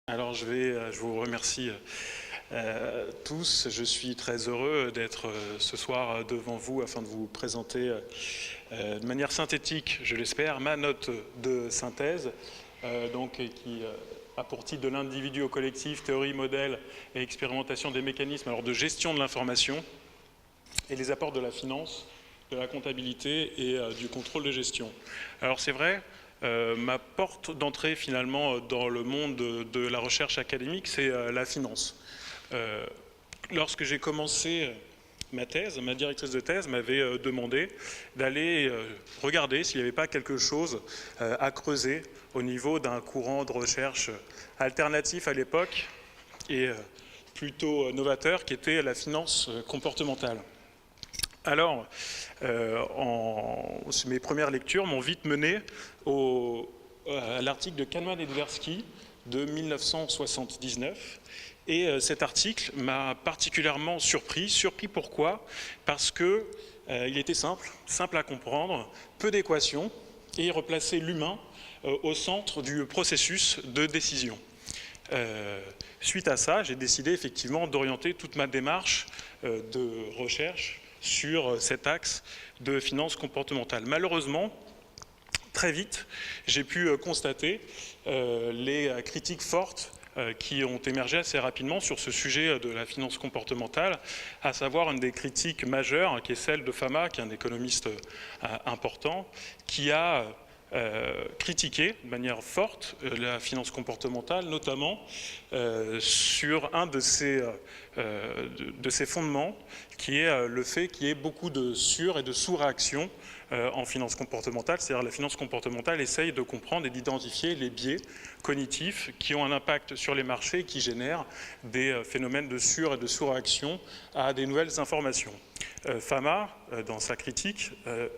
Alors je vous remercie tous. Je suis très heureux d'être ce soir devant vous afin de vous présenter de manière synthétique, je l'espère, ma note de synthèse, qui a pour titre de l'individu au collectif, théorie, modèle et expérimentation des mécanismes de gestion de l'information et les apports de la finance, de la comptabilité et du contrôle de gestion. Alors c'est vrai, ma porte d'entrée finalement dans le monde de la recherche académique, c'est la finance. Lorsque j'ai commencé ma thèse, ma directrice de thèse m'avait demandé d'aller regarder s'il n'y avait pas quelque chose à creuser au niveau d'un courant de recherche alternatif à l'époque et plutôt novateur qui était la finance comportementale. Alors, mes premières lectures m'ont vite mené à l'article de Kahneman et Tversky de 1979. Et cet article m'a particulièrement surpris. Surpris pourquoi? Parce qu'il était simple à comprendre, peu d'équations, et il replaçait l'humain au centre du processus de décision. Suite à ça, j'ai décidé effectivement d'orienter toute ma démarche de recherche sur cet axe de finance comportementale. Malheureusement, très vite, j'ai pu constater les critiques fortes qui ont émergé assez rapidement sur ce sujet de la finance comportementale, à savoir une des critiques majeures, qui est celle de Fama, qui est un économiste important, qui a critiqué de manière forte la finance comportementale, notamment sur un de ses fondements, qui est le fait qu'il y ait beaucoup de sur- et de sous-réactions en finance comportementale. C'est-à-dire la finance comportementale essaye de comprendre et d'identifier les biais cognitifs qui ont un impact sur les marchés et qui génèrent des phénomènes de sur- et de sous-réaction à des nouvelles informations. Fama, dans sa critique,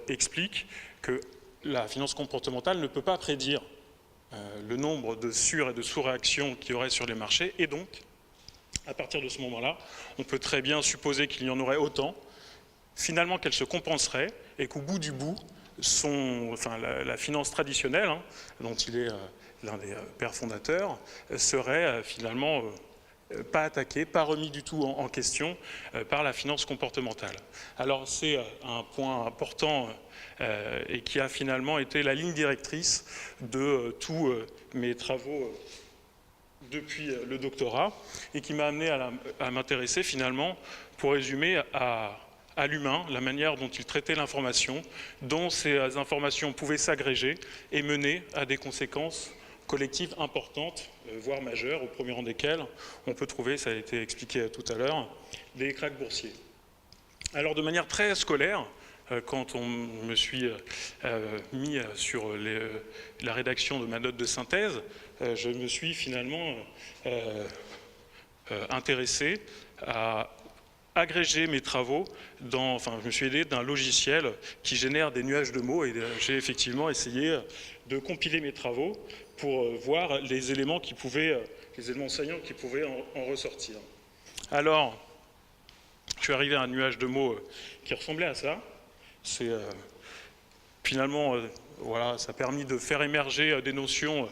explique que la finance comportementale ne peut pas prédire le nombre de sur- et de sous-réactions qu'il y aurait sur les marchés, et donc, à partir de ce moment-là, on peut très bien supposer qu'il y en aurait autant, finalement qu'elles se compenseraient, et qu'au bout du bout, la finance traditionnelle, dont il est l'un des pères fondateurs, serait finalement pas attaqué, pas remis du tout en question par la finance comportementale. Alors c'est un point important et qui a finalement été la ligne directrice de tous mes travaux depuis le doctorat et qui m'a amené à m'intéresser finalement, pour résumer, à l'humain, la manière dont il traitait l'information, dont ces informations pouvaient s'agréger et mener à des conséquences collectives importantes, voire majeures, au premier rang desquelles on peut trouver, ça a été expliqué tout à l'heure, des krachs boursiers. Alors de manière très scolaire, quand on me suis mis sur la rédaction de ma note de synthèse, je me suis finalement intéressé à agréger mes travaux je me suis aidé d'un logiciel qui génère des nuages de mots et j'ai effectivement essayé de compiler mes travaux pour voir les éléments saillants qui pouvaient en ressortir. Alors, je suis arrivé à un nuage de mots qui ressemblait à ça. C'est finalement, voilà, ça a permis de faire émerger des notions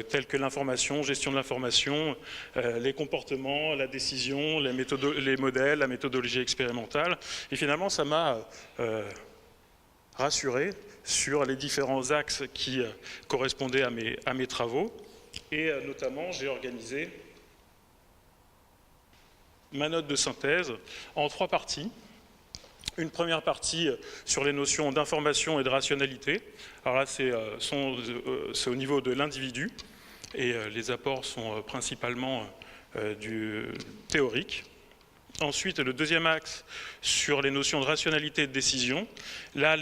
telles que l'information, gestion de l'information, les comportements, la décision, les modèles, la méthodologie expérimentale. Et finalement, ça m'a rassuré sur les différents axes qui correspondaient à mes travaux. Et notamment, j'ai organisé ma note de synthèse en 3 parties. Une première partie sur les notions d'information et de rationalité. Alors là, c'est au niveau de l'individu et les apports sont principalement du théorique. Ensuite, le deuxième axe sur les notions de rationalité et de décision. Là,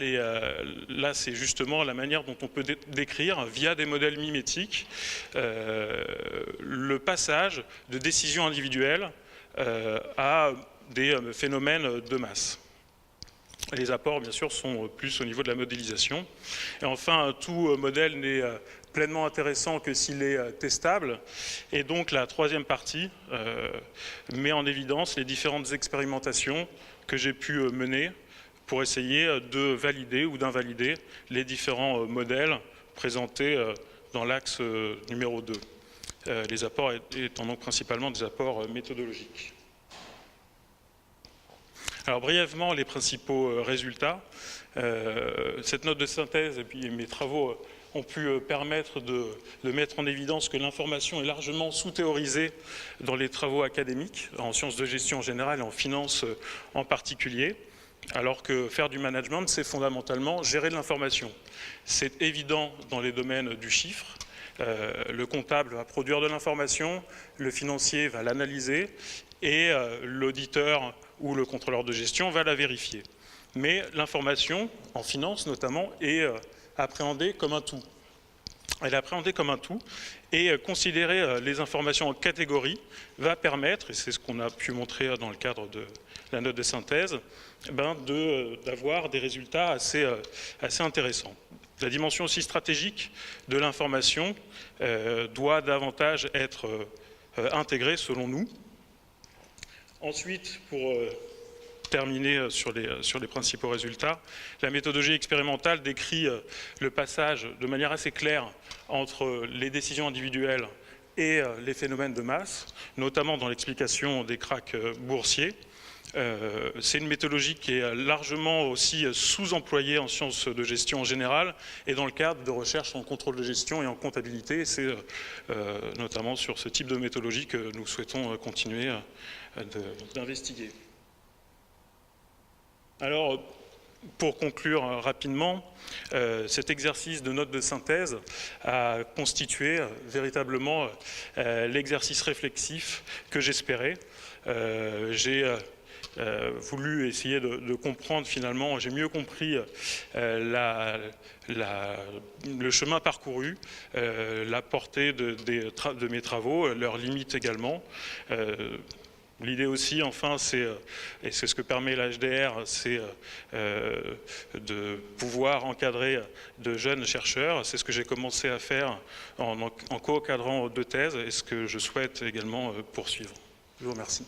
c'est justement la manière dont on peut décrire, via des modèles mimétiques, le passage de décisions individuelles à des phénomènes de masse. Les apports, bien sûr, sont plus au niveau de la modélisation. Et enfin, tout modèle n'est pleinement intéressant que s'il est testable. Et donc, la troisième partie met en évidence les différentes expérimentations que j'ai pu mener pour essayer de valider ou d'invalider les différents modèles présentés dans l'axe numéro 2. les apports étant donc principalement des apports méthodologiques. Alors brièvement, les principaux résultats. Cette note de synthèse et puis mes travaux ont pu permettre de mettre en évidence que l'information est largement sous-théorisée dans les travaux académiques, en sciences de gestion en général et en finance en particulier, alors que faire du management, c'est fondamentalement gérer de l'information. C'est évident dans les domaines du chiffre. Le comptable va produire de l'information, le financier va l'analyser et l'auditeur ou le contrôleur de gestion va la vérifier. Mais l'information, en finance notamment, est appréhendée comme un tout. Elle est appréhendée comme un tout et considérer les informations en catégories va permettre, et c'est ce qu'on a pu montrer dans le cadre de la note de synthèse, d'avoir des résultats assez intéressants. La dimension aussi stratégique de l'information doit davantage être intégrée selon nous. Ensuite, pour terminer sur les principaux résultats, la méthodologie expérimentale décrit le passage de manière assez claire entre les décisions individuelles et les phénomènes de masse, notamment dans l'explication des cracks boursiers. C'est une méthodologie qui est largement aussi sous-employée en sciences de gestion en général et dans le cadre de recherche en contrôle de gestion et en comptabilité. C'est notamment sur ce type de méthodologie que nous souhaitons continuer d'investiguer. Alors, pour conclure rapidement, cet exercice de note de synthèse a constitué véritablement l'exercice réflexif que j'espérais. J'ai voulu essayer de comprendre finalement, j'ai mieux compris le chemin parcouru, la portée de mes travaux, leurs limites également. L'idée aussi, enfin, et c'est ce que permet l'HDR, c'est de pouvoir encadrer de jeunes chercheurs. C'est ce que j'ai commencé à faire en co-encadrant 2 thèses et ce que je souhaite également poursuivre. Je vous remercie.